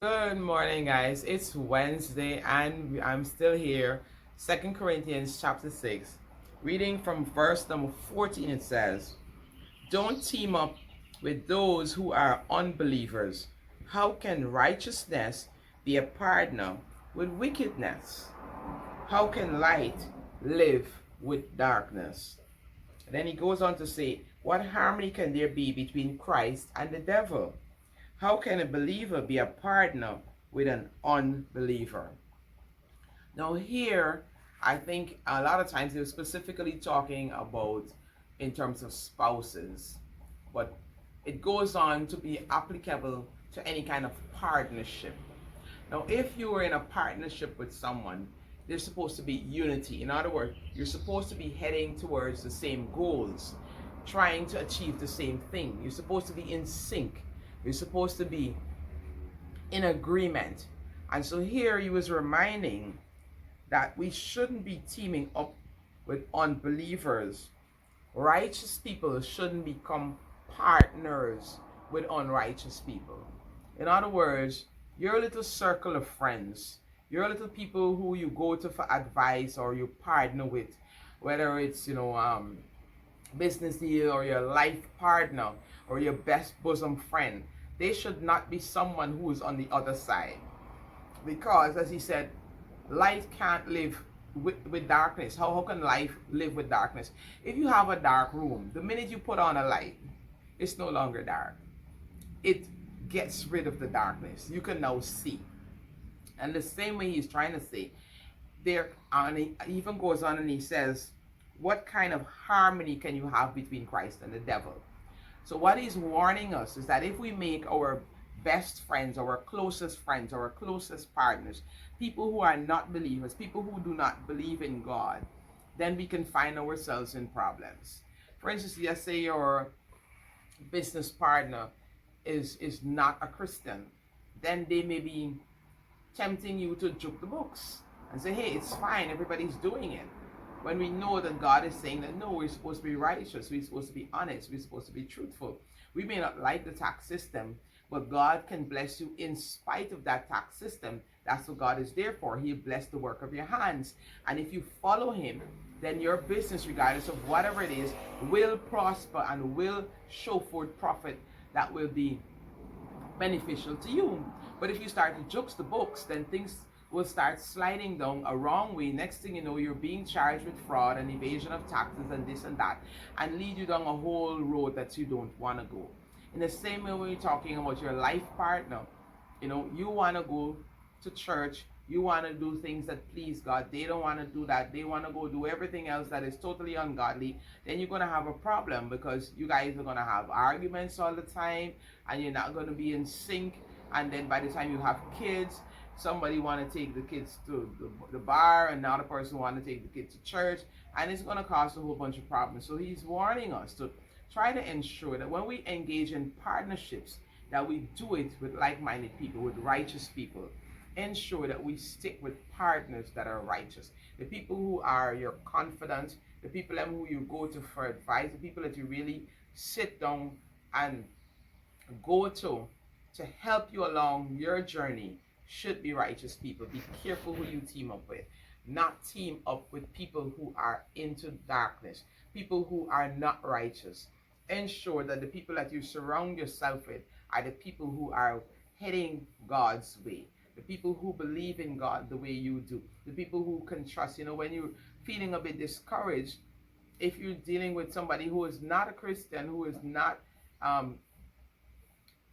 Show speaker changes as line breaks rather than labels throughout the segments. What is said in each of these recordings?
Good morning, guys. It's Wednesday, and I'm still here. 2 Corinthians chapter 6, reading from verse number 14. It says, "Don't team up with those who are unbelievers. How can righteousness be a partner with wickedness? How can light live with darkness?" And then he goes on to say, "What harmony can there be between Christ and the devil? How can a believer be a partner with an unbeliever?" Now, here, I think a lot of times they're specifically talking about in terms of spouses, but it goes on to be applicable to any kind of partnership. Now, if you are in a partnership with someone, there's supposed to be unity. In other words, you're supposed to be heading towards the same goals, trying to achieve the same thing. You're supposed to be in sync. You're supposed to be in agreement. And so here he was reminding that we shouldn't be teaming up with unbelievers. Righteous people shouldn't become partners with unrighteous people. In other words, your little circle of friends, your little people who you go to for advice or you partner with, whether it's business deal or your life partner or your best bosom friend, they should not be someone who is on the other side. Because, as he said, light can't live with darkness. How can life live with darkness? If you have a dark room, the minute you put on a light, it's no longer dark. It gets rid of the darkness. You can now see. And the same way he's trying to say, there, and he even goes on and he says, what kind of harmony can you have between Christ and the devil? So what he's warning us is that if we make our best friends, our closest friends, our closest partners, people who are not believers, people who do not believe in God, then we can find ourselves in problems. For instance, let's say your business partner is not a Christian, then they may be tempting you to juke the books and say, hey, it's fine, everybody's doing it. When we know that God is saying that no, we're supposed to be righteous, we're supposed to be honest, we're supposed to be truthful. We may not like the tax system, but God can bless you in spite of that tax system. That's what God is there for. He'll bless the work of your hands. And if you follow Him, then your business, regardless of whatever it is, will prosper and will show forth profit that will be beneficial to you. But if you start to jukes the books, then things will start sliding down a wrong way. Next thing you know, you're being charged with fraud and evasion of taxes and this and that, and lead you down a whole road that you don't want to go. In the same way, when you're talking about your life partner, you want to go to church, you want to do things that please God. They don't want to do that. They want to go do everything else that is totally ungodly. Then you're going to have a problem because you guys are going to have arguments all the time and you're not going to be in sync. And then by the time you have kids, somebody want to take the kids to the bar and another person want to take the kids to church, and it's going to cause a whole bunch of problems. So he's warning us to try to ensure that when we engage in partnerships, that we do it with like-minded people, with righteous people. Ensure that we stick with partners that are righteous, the people who are your confidant, the people who you go to for advice, the people that you really sit down and go to help you along your journey should be righteous people. Be careful who you team up with. Not team up with people who are into darkness, people who are not righteous. Ensure that the people that you surround yourself with are the people who are heading God's way, the people who believe in God the way you do, the people who can trust. When you're feeling a bit discouraged, if you're dealing with somebody who is not a Christian, who is not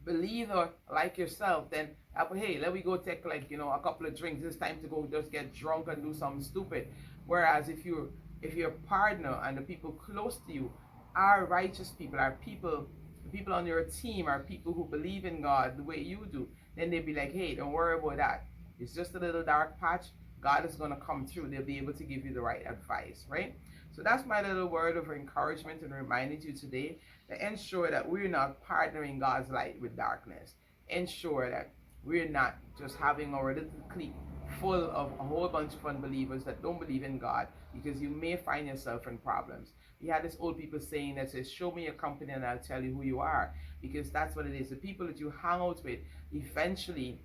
believer like yourself, then hey, let me go take a couple of drinks. It's time to go just get drunk and do something stupid. Whereas if your partner and the people close to you are righteous people, are people, the people on your team are people who believe in God the way you do, then they'll be like, hey, don't worry about that. It's just a little dark patch. God is going to come through. They'll be able to give you the right advice, right? So that's my little word of encouragement and reminding you today to ensure that we're not partnering God's light with darkness. Ensure that we're not just having our little clique full of a whole bunch of unbelievers that don't believe in God, because you may find yourself in problems. We had this old people saying that says, show me your company and I'll tell you who you are, because that's what it is. The people that you hang out with eventually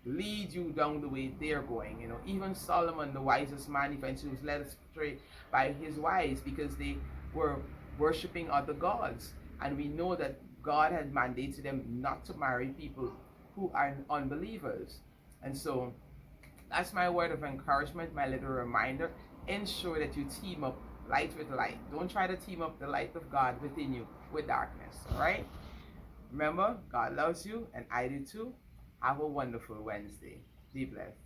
lead you down the way they're going. You know, even Solomon, the wisest man, eventually was led astray by his wives because they were worshiping other gods. And we know that God had mandated them not to marry people who are unbelievers. And so that's my word of encouragement, my little reminder. Ensure that you team up light with light. Don't try to team up the light of God within you with darkness. All right? Remember, God loves you, and I do too. Have a wonderful Wednesday. Be blessed.